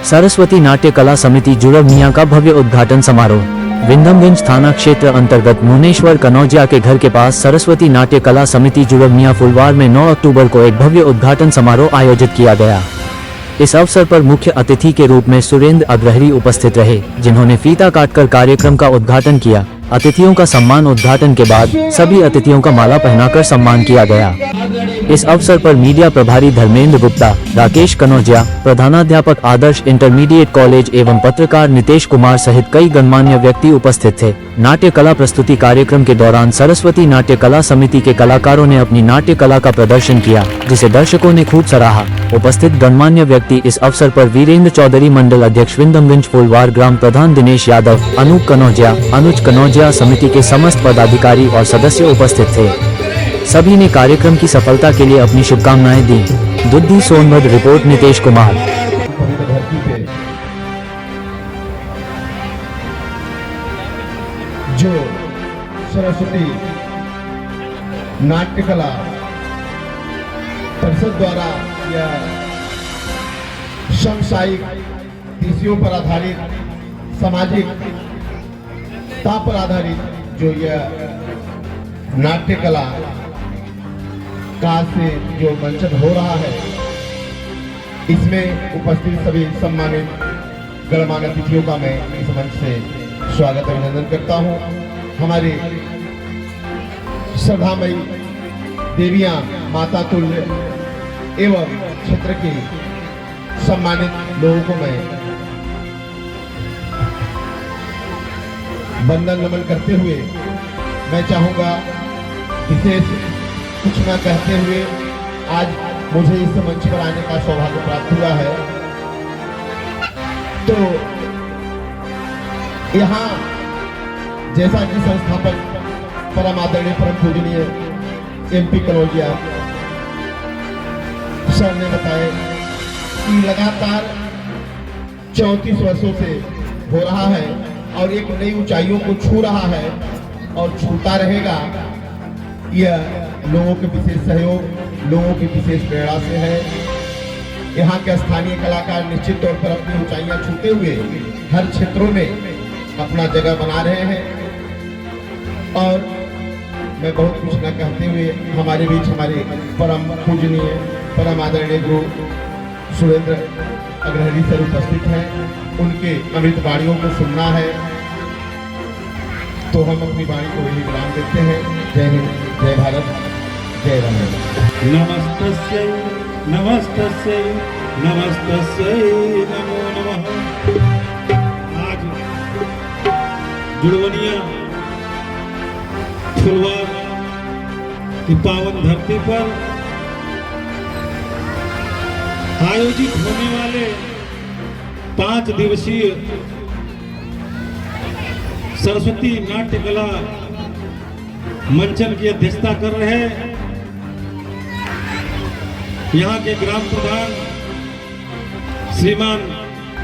सरस्वती नाट्य कला समिति जुड़ब मियां का भव्य उद्घाटन समारोह। विंधमगंज थाना क्षेत्र अंतर्गत मुनेश्वर कनौजिया के घर के पास सरस्वती नाट्य कला समिति जुड़ब मियां फुलवार में 9 अक्टूबर को एक भव्य उद्घाटन समारोह आयोजित किया गया। इस अवसर पर मुख्य अतिथि के रूप में सुरेंद्र अग्रहरी उपस्थित रहे, जिन्होंने फीता काटकर कार्यक्रम का उद्घाटन किया। अतिथियों का सम्मान उद्घाटन के बाद सभी अतिथियों का माला पहनाकर सम्मान किया गया। इस अवसर पर मीडिया प्रभारी धर्मेंद्र गुप्ता, राकेश कनौजिया, प्रधानाध्यापक आदर्श इंटरमीडिएट कॉलेज एवं पत्रकार नितेश कुमार सहित कई गणमान्य व्यक्ति उपस्थित थे। नाट्य कला प्रस्तुति कार्यक्रम के दौरान सरस्वती नाट्य कला समिति के कलाकारों ने अपनी नाट्य कला का प्रदर्शन किया, जिसे दर्शकों ने खूब सराहा। उपस्थित गणमान्य व्यक्ति इस अवसर पर वीरेंद्र चौधरी, मंडल अध्यक्ष विंधमगंज फुलवार, ग्राम प्रधान दिनेश यादव, अनूप कनौजिया, अनुज कनौजिया, समिति के समस्त पदाधिकारी और सदस्य उपस्थित थे। सभी ने कार्यक्रम की सफलता के लिए अपनी शुभकामनाएं दी। दुद्धी सोनभद्र रिपोर्ट नितेश कुमार। जो सरस्वती नाट्य कला परिषद द्वारा या समसामयिक विषयों पर आधारित, सामाजिकता पर आधारित जो यह नाट्य कला का से जो मंचन हो रहा है, इसमें उपस्थित सभी सम्मानित गणमान्य अतिथियों का मैं इस मंच से स्वागत अभिनंदन करता हूं। हमारी श्रद्धामयी देवियां, माता तुल्य एवं क्षेत्र के सम्मानित लोगों को मैं वंदन नमन करते हुए मैं चाहूंगा विशेष कुछ न कहते हुए आज मुझे इस मंच पर आने का सौभाग्य प्राप्त हुआ है। तो यहाँ जैसा कि संस्थापक परम आदरणीय परम पूजनीय MP कनौजिया सर ने बताया कि लगातार 34 वर्षों से हो रहा है और एक नई ऊंचाइयों को छू रहा है और छूता रहेगा। यह लोगों के विशेष सहयोग, लोगों की विशेष प्रेरणा से है। यहाँ के स्थानीय कलाकार निश्चित तौर पर अपनी ऊंचाइयां छूते हुए हर क्षेत्रों में अपना जगह बना रहे हैं। और मैं बहुत कुछ न कहते हुए हमारे बीच हमारे परम पूजनीय परम आदरणीय गुरु सुरेंद्र अग्रहरी सर उपस्थित हैं। उनके अमृत वाणियों को सुनना है, तो हम अपनी वाणी को यही विराम देते हैं। जय हिंद, जय भारत, जय राम। नमस्तस्यै नमस्तस्यै नमस्तस्यै नमो नमः। आज जुड़वनिया फुलवार की पावन धरती पर आयोजित होने वाले 5 दिवसीय सरस्वती नाट्य कला मंचन की अध्यक्षता कर रहे यहाँ के ग्राम प्रधान श्रीमान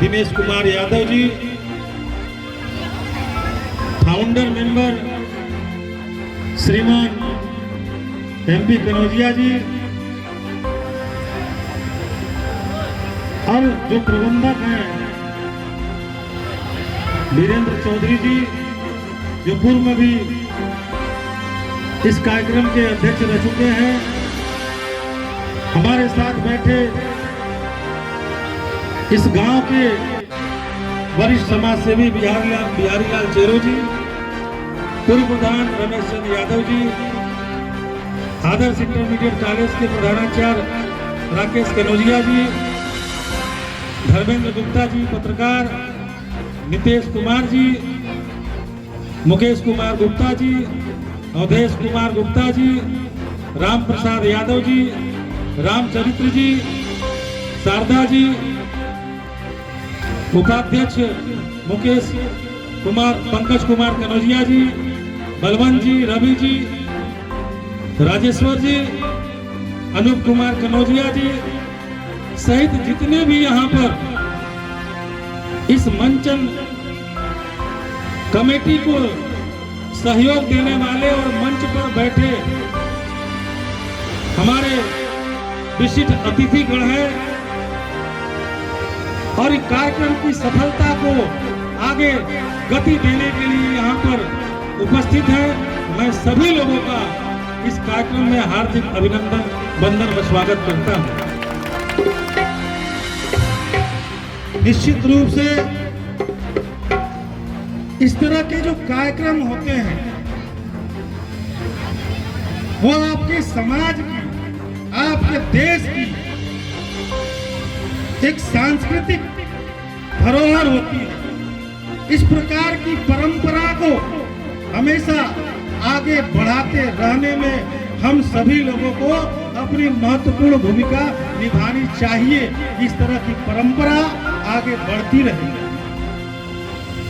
दिनेश कुमार यादव जी, फाउंडर मेंबर श्रीमान MP कनौजिया जी और जो प्रबंधक हैं वीरेंद्र चौधरी जी, जो पूर्व में भी इस कार्यक्रम के अध्यक्ष रह चुके हैं। हमारे साथ बैठे इस गांव के वरिष्ठ समाज सेवी बिहारी लाल चेरो जी, पूर्व प्रधान रमेश चंद्र यादव जी, आदर्श इंटरमीडिएट कॉलेज के प्रधानाचार्य राकेश कनौजिया जी, धर्मेंद्र गुप्ता जी, पत्रकार नितेश कुमार जी, मुकेश कुमार गुप्ता जी, अवधेश कुमार गुप्ता जी, राम प्रसाद यादव जी, रामचरित्र जी, शारदा जी, उपाध्यक्ष मुकेश कुमार, पंकज कुमार कनौजिया जी, बलवंत जी, रवि जी, राजेश्वर जी, अनूप कुमार कनौजिया जी सहित जितने भी यहाँ पर इस मंचन कमेटी को सहयोग देने वाले और मंच पर बैठे हमारे विशिष्ट अतिथिगण हैं, और इस कार्यक्रम की सफलता को आगे गति देने के लिए यहाँ पर उपस्थित है। मैं सभी लोगों का इस कार्यक्रम में हार्दिक अभिनंदन वंदन व स्वागत करता हूँ। निश्चित रूप से इस तरह के जो कार्यक्रम होते हैं वो आपके समाज की, आपके देश की एक सांस्कृतिक धरोहर होती है। इस प्रकार की परंपरा को हमेशा आगे बढ़ाते रहने में हम सभी लोगों को अपनी महत्वपूर्ण भूमिका निभानी चाहिए। इस तरह की परंपरा आगे बढ़ती रहे,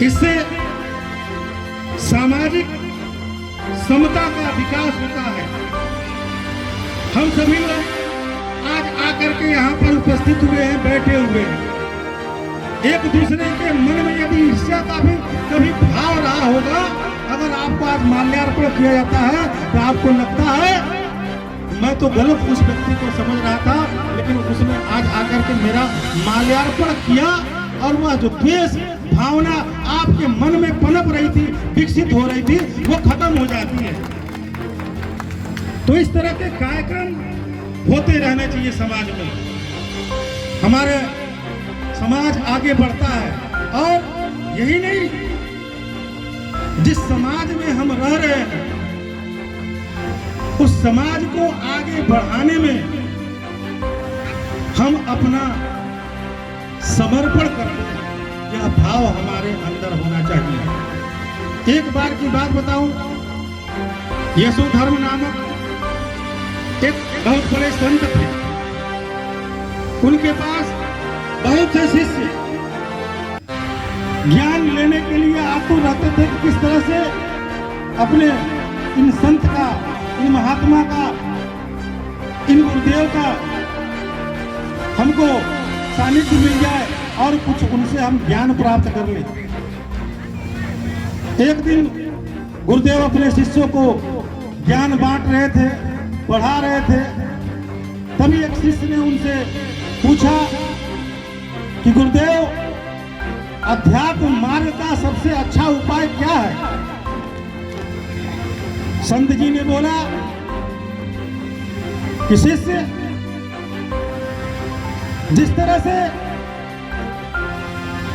इससे सामाजिक समता का विकास होता है। हम सभी लोग आज आकर के यहाँ पर उपस्थित हुए हैं, बैठे हुए हैं। एक दूसरे के मन में यदि ईर्ष्या का भी कभी भाव रहा होगा, अगर आपको आज माल्यार्पण किया जाता है तो आपको लगता है मैं तो गलत उस व्यक्ति को समझ रहा था, लेकिन उसने आज आकर के मेरा माल्यार्पण किया और वह जो द्वेष भावना आपके मन में पनप रही थी, विकसित हो रही थी, वो खत्म हो जाती है। तो इस तरह के कार्यक्रम होते रहने चाहिए समाज में। हमारे समाज आगे बढ़ता है और यही नहीं, जिस समाज में हम रह रहे हैं उस समाज को आगे बढ़ाने में हम अपना समर्पण करते हैं, यह भाव हमारे अंदर होना चाहिए। एक बार की बात बताऊं, यशोधर्म नामक एक बहुत बड़े संत थे। उनके पास बहुत से शिष्य ज्ञान लेने के लिए आतुर रहते थे कि किस तरह से अपने इन संत का, इन महात्मा का, इन गुरुदेव का हमको सानिध्य मिल जाए और कुछ उनसे हम ज्ञान प्राप्त कर लें। एक दिन गुरुदेव अपने शिष्यों को ज्ञान बांट रहे थे, पढ़ा रहे थे। तभी एक शिष्य ने उनसे पूछा कि गुरुदेव, अध्यात्म मार्ग का सबसे अच्छा उपाय क्या है? संत जी ने बोला कि शिष्य, जिस तरह से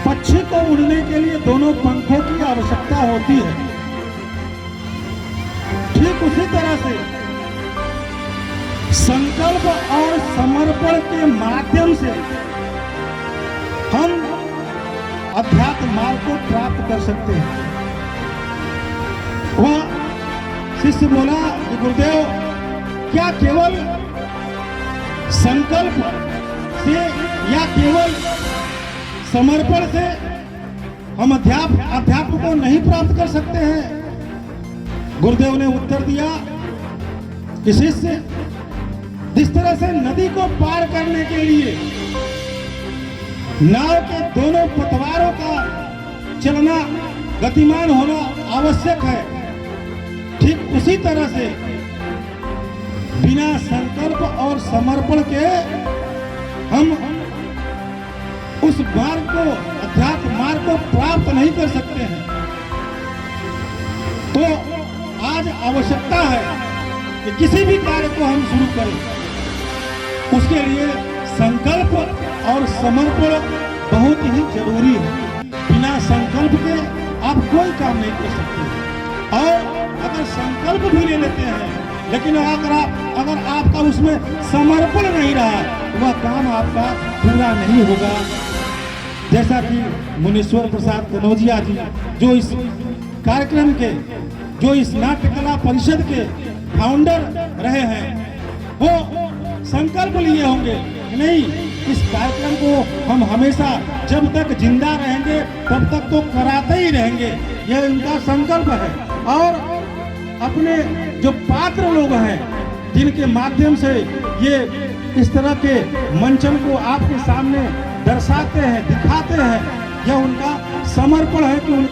पक्षी को उड़ने के लिए दोनों पंखों की आवश्यकता होती है, ठीक उसी तरह से संकल्प और समर्पण के माध्यम से हम अध्यात्म मार्ग को प्राप्त कर सकते हैं। वह शिष्य बोला कि गुरुदेव, क्या केवल संकल्प से या केवल समर्पण से हम अध्यात्म को नहीं प्राप्त कर सकते हैं? गुरुदेव ने उत्तर दिया कि शिष्य, जिस तरह से नदी को पार करने के लिए नाव के दोनों पतवारों का चलना, गतिमान होना आवश्यक है, ठीक उसी तरह से बिना संकल्प और समर्पण के हम उस मार्ग को, अध्यात्म मार्ग को प्राप्त नहीं कर सकते हैं। तो आज आवश्यकता है कि किसी भी कार्य को हम शुरू करें, उसके लिए संकल्प और समर्पण बहुत ही जरूरी है। बिना संकल्प के आप कोई काम नहीं कर सकते। और अगर संकल्प भी ले लेते हैं, लेकिन अगर आपका उसमें समर्पण नहीं रहा, वह काम आपका पूरा नहीं होगा। जैसा कि मुनीश्वर प्रसाद कनौजिया जी, जो इस कार्यक्रम के, जो इस नाट्य कला परिषद के फाउंडर रहे हैं, वो संकल्प लिए होंगे कि नहीं, इस कार्यक्रम को हम हमेशा जब तक जिंदा रहेंगे तब तक तो कराते ही रहेंगे, यह उनका संकल्प है। और अपने जो पात्र लोग हैं, जिनके माध्यम से ये इस तरह के मंचन को आपके सामने दर्शाते हैं, दिखाते हैं, यह उनका समर्पण है कि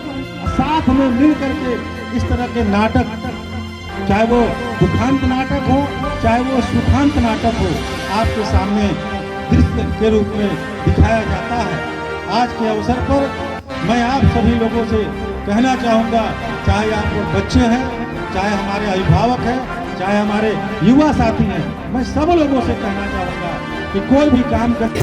साथ में मिल करके इस तरह के नाटक, चाहे वो दुखांत नाटक हो, चाहे वो सुखांत नाटक हो, आपके सामने दृश्य के रूप में दिखाया जाता है। आज के अवसर पर मैं आप सभी लोगों से कहना चाहूँगा, चाहे आप लोग बच्चे हैं, चाहे हमारे अभिभावक हैं, चाहे हमारे युवा साथी हैं, मैं सब लोगों से कहना चाहूँगा कि कोई भी काम कर